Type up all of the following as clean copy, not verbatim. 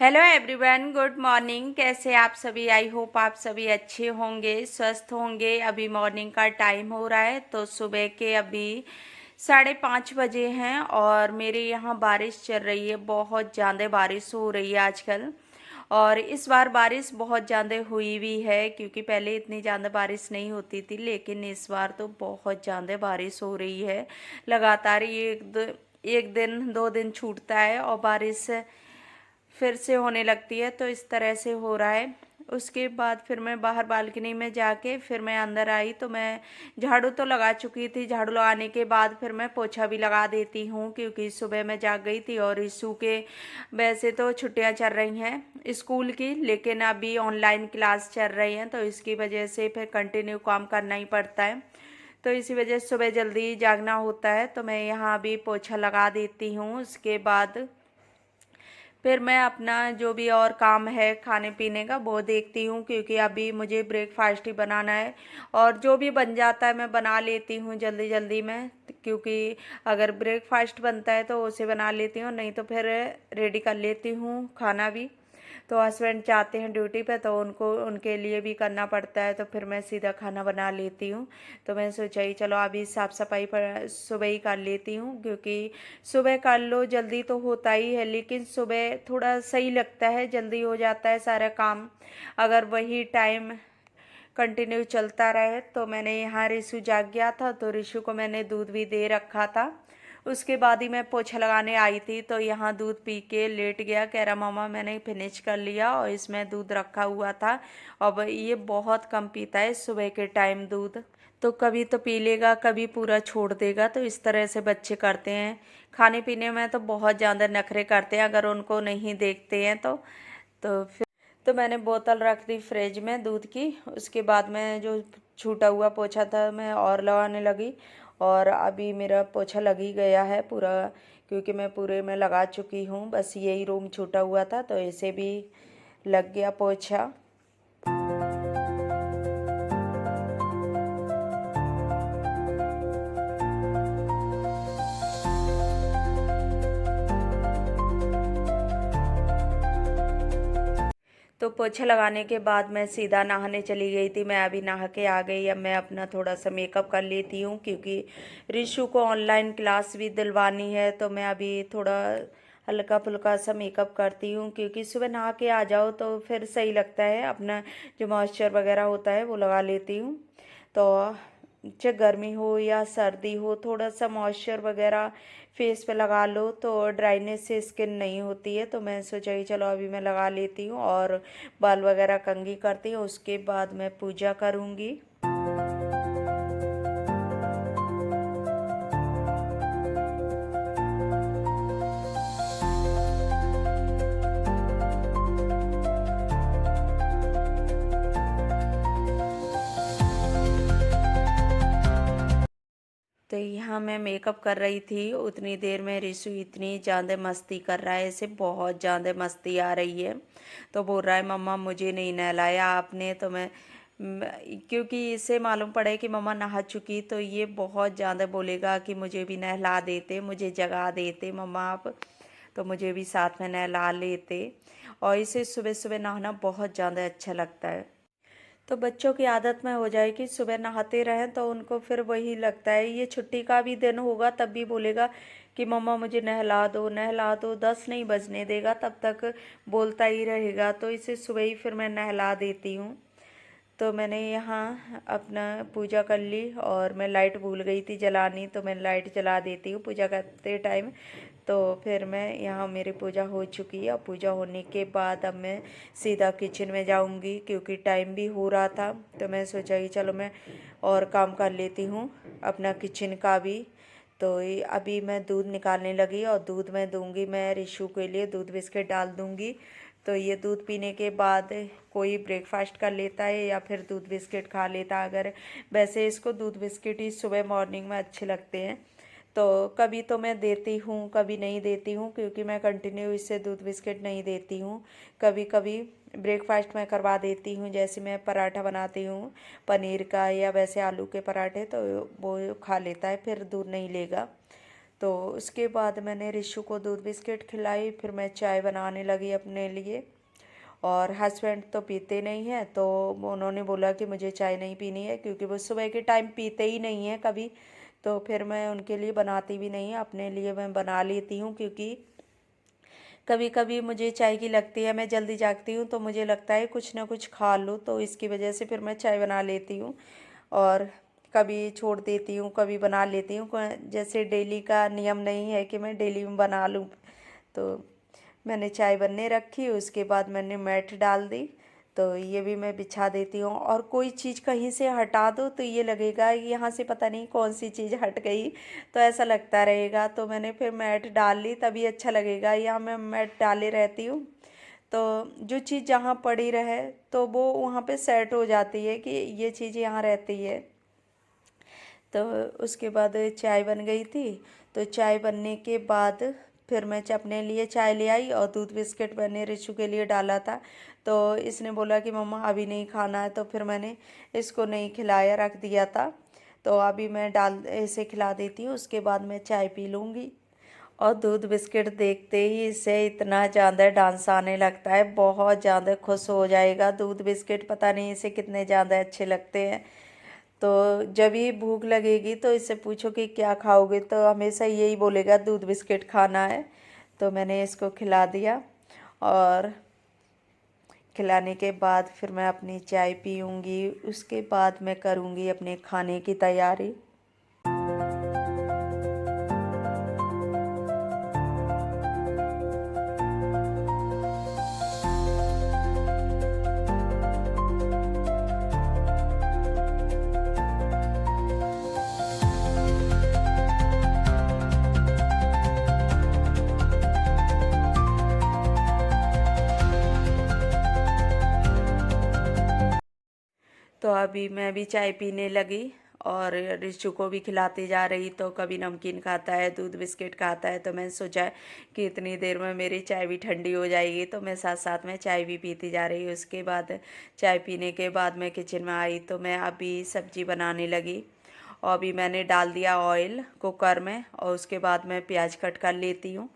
Hello everyone, good morning. कैसे आप सभी? आई होप आप सभी अच्छे होंगे, स्वस्थ होंगे। अभी मॉर्निंग का टाइम हो रहा है, तो सुबह के अभी 5:30 बजे हैं और मेरे यहाँ बारिश चल रही है। बहुत ज़्यादा बारिश हो रही है आजकल, और इस बार बारिश बहुत ज़्यादा हुई भी है, क्योंकि पहले इतनी ज़्यादा बारिश नहीं होती थी, लेकिन इस बार तो बहुत ज़्यादा बारिश हो रही है। लगातार एक दिन 2 दिन छूटता है और बारिश फिर से होने लगती है, तो इस तरह से हो रहा है। उसके बाद फिर मैं बाहर बालकनी में जाके फिर मैं अंदर आई, तो मैं झाड़ू तो लगा चुकी थी। झाड़ू लगाने के बाद फिर मैं पोछा भी लगा देती हूँ, क्योंकि सुबह मैं जाग गई थी और ईशू के वैसे तो छुट्टियाँ चल रही हैं स्कूल की, लेकिन अभी ऑनलाइन क्लास चल रही हैं, तो इसकी वजह से फिर कंटिन्यू काम करना ही पड़ता है। तो इसी वजह से सुबह जल्दी जागना होता है, तो मैं यहाँ अभी पोछा लगा देती हूँ। उसके बाद फिर मैं अपना जो भी और काम है खाने पीने का वो देखती हूँ, क्योंकि अभी मुझे ब्रेकफास्ट ही बनाना है, और जो भी बन जाता है मैं बना लेती हूँ जल्दी जल्दी में। क्योंकि अगर ब्रेकफास्ट बनता है तो उसे बना लेती हूँ, नहीं तो फिर रेडी कर लेती हूँ खाना भी। तो हस्बैंड जाते हैं ड्यूटी पे, तो उनको उनके लिए भी करना पड़ता है, तो फिर मैं सीधा खाना बना लेती हूँ। तो मैं सोचा ही चलो अभी साफ़ सफाई पर सुबह ही कर लेती हूँ, क्योंकि सुबह कर लो जल्दी तो होता ही है, लेकिन सुबह थोड़ा सही लगता है, जल्दी हो जाता है सारा काम। अगर वही टाइम कंटिन्यू चलता रहे, तो मैंने यहाँ रिशु जाग गया था, तो रिशु को मैंने दूध भी दे रखा था। उसके बाद ही मैं पोछा लगाने आई थी, तो यहाँ दूध पी के लेट गया, कह रहा मामा मैंने फिनिश कर लिया, और इसमें दूध रखा हुआ था। अब ये बहुत कम पीता है सुबह के टाइम दूध, तो कभी तो पी लेगा, कभी पूरा छोड़ देगा। तो इस तरह से बच्चे करते हैं। खाने पीने में तो बहुत ज़्यादा नखरे करते हैं, अगर उनको नहीं देखते हैं तो फिर तो मैंने बोतल रख दी फ्रिज में दूध की। उसके बाद में जो छूटा हुआ पोछा था मैं और लगाने लगी, और अभी मेरा पोछा लग ही गया है पूरा, क्योंकि मैं पूरे में लगा चुकी हूँ। बस यही रूम छूटा हुआ था, तो इसे भी लग गया पोछा। तो पोछा लगाने के बाद मैं सीधा नहाने चली गई थी। मैं अभी नहा के आ गई। अब मैं अपना थोड़ा सा मेकअप कर लेती हूँ, क्योंकि रिशु को ऑनलाइन क्लास भी दिलवानी है, तो मैं अभी थोड़ा हल्का फुल्का सा मेकअप करती हूँ, क्योंकि सुबह नहा के आ जाओ तो फिर सही लगता है। अपना जो मॉइस्चर वगैरह होता है वो लगा लेती हूँ। तो चाहे गर्मी हो या सर्दी हो, थोड़ा सा मॉइस्चर वगैरह फेस पे लगा लो, तो ड्राइनेस से स्किन नहीं होती है। तो मैं सोचा कि चलो अभी मैं लगा लेती हूँ और बाल वगैरह कंघी करती हूँ। उसके बाद मैं पूजा करूँगी। तो यहाँ मैं मेकअप कर रही थी, उतनी देर में रिशु इतनी ज़्यादा मस्ती कर रहा है, इसे बहुत ज़्यादा मस्ती आ रही है। तो बोल रहा है मम्मा मुझे नहीं नहलाया आपने। तो क्योंकि इसे मालूम पड़ा है कि मम्मा नहा चुकी, तो ये बहुत ज़्यादा बोलेगा कि मुझे भी नहला देते, मुझे जगा देते मम्मा आप, तो मुझे भी साथ में नहला लेते। और इसे सुबह सुबह नहाना बहुत ज़्यादा अच्छा लगता है। तो बच्चों की आदत में हो जाए कि सुबह नहाते रहें, तो उनको फिर वही लगता है। ये छुट्टी का भी दिन होगा तब भी बोलेगा कि मम्मा मुझे नहला दो नहला दो। 10 नहीं बजने देगा तब तक बोलता ही रहेगा, तो इसे सुबह ही फिर मैं नहला देती हूँ। तो मैंने यहाँ अपना पूजा कर ली, और मैं लाइट भूल गई थी जलानी, तो मैं लाइट जला देती हूँ पूजा करते टाइम। तो फिर मैं यहाँ मेरी पूजा हो चुकी है, और पूजा होने के बाद अब मैं सीधा किचन में जाऊँगी, क्योंकि टाइम भी हो रहा था। तो मैं सोचा कि चलो मैं और काम कर लेती हूँ अपना किचन का भी। तो अभी मैं दूध निकालने लगी, और दूध में दूंगी मैं रिशु के लिए, दूध बिस्किट डाल दूंगी। तो ये दूध पीने के बाद कोई ब्रेकफास्ट कर लेता है या फिर दूध बिस्किट खा लेता है। अगर वैसे इसको दूध बिस्किट ही सुबह मॉर्निंग में अच्छे लगते हैं, तो कभी तो मैं देती हूँ कभी नहीं देती हूँ, क्योंकि मैं कंटिन्यू इससे दूध बिस्किट नहीं देती हूँ। कभी कभी ब्रेकफास्ट में करवा देती हूँ, जैसे मैं पराठा बनाती हूँ पनीर का या वैसे आलू के पराठे, तो वो खा लेता है, फिर दूध नहीं लेगा। तो उसके बाद मैंने रिशु को दूध बिस्किट खिलाई, फिर मैं चाय बनाने लगी अपने लिए। और हस्बैंड तो पीते नहीं हैं, तो उन्होंने बोला कि मुझे चाय नहीं पीनी है, क्योंकि वो सुबह के टाइम पीते ही नहीं हैं कभी। तो फिर मैं उनके लिए बनाती भी नहीं, अपने लिए मैं बना लेती हूँ, क्योंकि कभी कभी मुझे चाय की लगती है। मैं जल्दी जागती हूँ तो मुझे लगता है कुछ ना कुछ खा लूँ, तो इसकी वजह से फिर मैं चाय बना लेती हूँ। और कभी छोड़ देती हूँ, कभी बना लेती हूँ। जैसे डेली का नियम नहीं है कि मैं डेली में बना लूँ। तो मैंने चाय बनने रखी, उसके बाद मैंने मैट डाल दी, तो ये भी मैं बिछा देती हूँ। और कोई चीज़ कहीं से हटा दो तो ये लगेगा यहाँ से पता नहीं कौन सी चीज़ हट गई, तो ऐसा लगता रहेगा। तो मैंने फिर मैट डाल ली, तभी अच्छा लगेगा। यहाँ मैं मैट डाले रहती हूँ, तो जो चीज़ जहाँ पड़ी रहे तो वो वहाँ पे सेट हो जाती है कि ये चीज़ यहाँ रहती है। तो उसके बाद चाय बन गई थी, तो चाय बनने के बाद फिर मैं अपने लिए चाय ले आई, और दूध बिस्किट मैंने रिशु के लिए डाला था। तो इसने बोला कि मम्मा अभी नहीं खाना है, तो फिर मैंने इसको नहीं खिलाया, रख दिया था। तो अभी मैं डाल ऐसे खिला देती हूँ, उसके बाद मैं चाय पी लूँगी। और दूध बिस्किट देखते ही इसे इतना ज़्यादा डांस आने लगता है, बहुत ज़्यादा खुश हो जाएगा। दूध बिस्किट पता नहीं इसे कितने ज़्यादा अच्छे लगते हैं। तो जब ही भूख लगेगी तो इससे पूछो कि क्या खाओगे, तो हमेशा यही बोलेगा दूध बिस्किट खाना है। तो मैंने इसको खिला दिया, और खिलाने के बाद फिर मैं अपनी चाय पीऊँगी। उसके बाद मैं करूँगी अपने खाने की तैयारी। तो अभी मैं भी चाय पीने लगी, और रिशु को भी खिलाती जा रही। तो कभी नमकीन खाता है, दूध बिस्किट खाता है, तो मैंने सोचा कि इतनी देर में मेरी चाय भी ठंडी हो जाएगी, तो मैं साथ साथ में चाय भी पीती जा रही। उसके बाद चाय पीने के बाद मैं किचन में आई, तो मैं अभी सब्जी बनाने लगी। और अभी मैंने डाल दिया ऑयल कुकर में, और उसके बाद मैं प्याज कट कर लेती हूँ।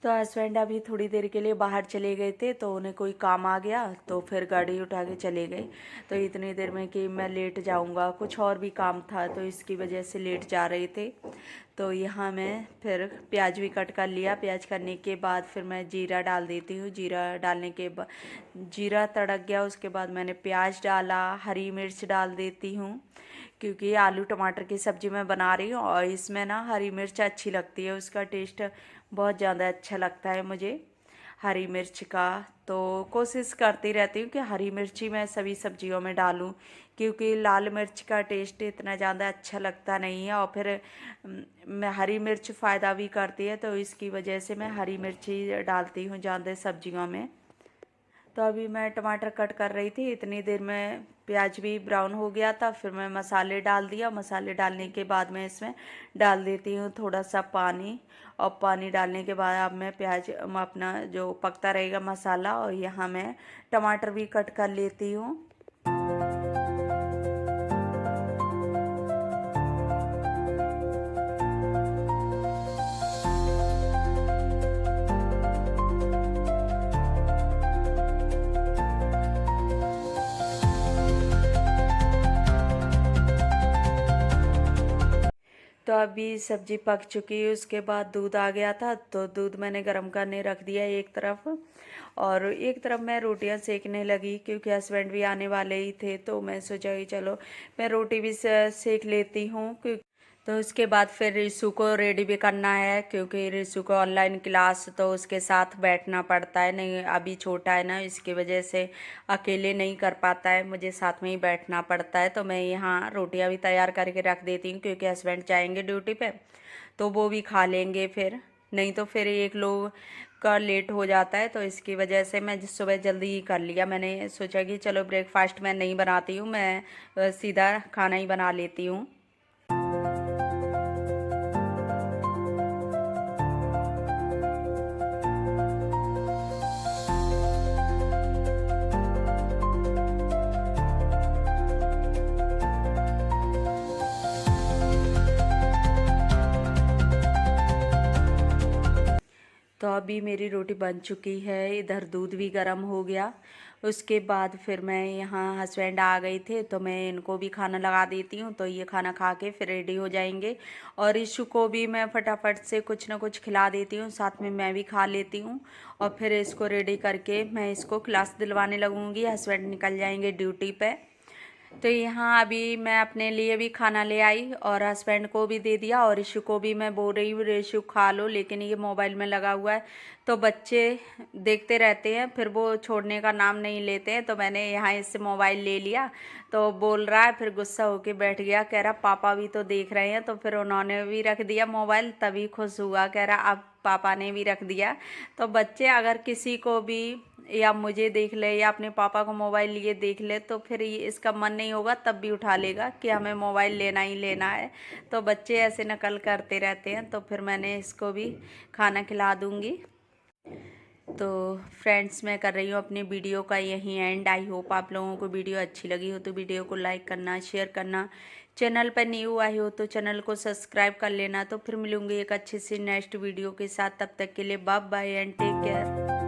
तो हस्बैंड अभी थोड़ी देर के लिए बाहर चले गए थे, तो उन्हें कोई काम आ गया, तो फिर गाड़ी उठा के चले गए। तो इतनी देर में कि मैं लेट जाऊंगा, कुछ और भी काम था, तो इसकी वजह से लेट जा रहे थे। तो यहाँ मैं फिर प्याज भी कट कर लिया। प्याज करने के बाद फिर मैं जीरा डाल देती हूँ। जीरा डालने के बाद जीरा तड़क गया, उसके बाद मैंने प्याज डाला, हरी मिर्च डाल देती हूँ, क्योंकि आलू टमाटर की सब्ज़ी मैं बना रही हूँ, और इसमें ना हरी मिर्च अच्छी लगती है, उसका टेस्ट बहुत ज़्यादा अच्छा लगता है मुझे हरी मिर्च का। तो कोशिश करती रहती हूँ कि हरी मिर्ची मैं सभी सब्जियों में डालूँ, क्योंकि लाल मिर्च का टेस्ट इतना ज़्यादा अच्छा लगता नहीं है। और फिर मैं हरी मिर्च फ़ायदा भी करती है, तो इसकी वजह से मैं हरी मिर्ची डालती हूँ ज़्यादा सब्जियों में। तो अभी मैं टमाटर कट कर रही थी, इतनी देर में प्याज भी ब्राउन हो गया था। फिर मैं मसाले डाल दिया। मसाले डालने के बाद मैं इसमें डाल देती हूँ थोड़ा सा पानी, और पानी डालने के बाद अब मैं प्याज अपना जो पकता रहेगा मसाला, और यहाँ मैं टमाटर भी कट कर लेती हूँ। तो अभी सब्जी पक चुकी है। उसके बाद दूध आ गया था, तो दूध मैंने गर्म करने रख दिया एक तरफ, और एक तरफ मैं रोटियां सेकने लगी, क्योंकि हस्बैंड भी आने वाले ही थे। तो मैं सोचा कि चलो मैं रोटी भी सेक लेती हूँ। तो उसके बाद फिर रिशु को रेडी भी करना है, क्योंकि रिशु को ऑनलाइन क्लास, तो उसके साथ बैठना पड़ता है। नहीं अभी छोटा है ना, इसकी वजह से अकेले नहीं कर पाता है, मुझे साथ में ही बैठना पड़ता है। तो मैं यहाँ रोटियाँ भी तैयार करके रख देती हूँ, क्योंकि हस्बैंड जाएंगे ड्यूटी पे, तो वो भी खा लेंगे फिर। नहीं तो फिर एक लोग का लेट हो जाता है, तो इसकी वजह से मैं सुबह जल्दी ही कर लिया। मैंने सोचा कि चलो ब्रेकफास्ट मैं नहीं बनाती हूँ, मैं सीधा खाना ही बना लेती हूँ। तो अभी मेरी रोटी बन चुकी है, इधर दूध भी गर्म हो गया। उसके बाद फिर मैं यहाँ हस्बैंड आ गए थे तो मैं इनको भी खाना लगा देती हूँ, तो ये खाना खा के फिर रेडी हो जाएंगे। और इशू को भी मैं फटाफट से कुछ ना कुछ खिला देती हूँ, साथ में मैं भी खा लेती हूँ। और फिर इसको रेडी करके मैं इसको क्लास दिलवाने लगूँगी। हस्बैंड निकल जाएंगे ड्यूटी पे। तो यहाँ अभी मैं अपने लिए भी खाना ले आई और हस्बैंड को भी दे दिया। और इशू को भी मैं बोल रही हूँ इशू खा लो, लेकिन ये मोबाइल में लगा हुआ है तो बच्चे देखते रहते हैं, फिर वो छोड़ने का नाम नहीं लेते हैं। तो मैंने यहाँ इससे मोबाइल ले लिया तो बोल रहा है, फिर गुस्सा होके बैठ गया, कह रहा पापा भी तो देख रहे हैं। तो फिर उन्होंने भी रख दिया मोबाइल, तभी खुश हुआ, कह रहा अब पापा ने भी रख दिया। तो बच्चे अगर किसी को भी या मुझे देख ले या अपने पापा को मोबाइल लिए देख ले तो फिर ये इसका मन नहीं होगा तब भी उठा लेगा कि हमें मोबाइल लेना ही लेना है। तो बच्चे ऐसे नकल करते रहते हैं। तो फिर मैंने इसको भी खाना खिला दूँगी। तो फ्रेंड्स, मैं कर रही हूँ अपनी वीडियो का यहीं एंड। आई होप आप लोगों को वीडियो अच्छी लगी हो तो वीडियो को लाइक करना, शेयर करना। चैनल पर न्यू आए हो तो चैनल को सब्सक्राइब कर लेना। तो फिर मिलूँगी एक अच्छी सी नेक्स्ट वीडियो के साथ। तब तक के लिए bye bye and take care.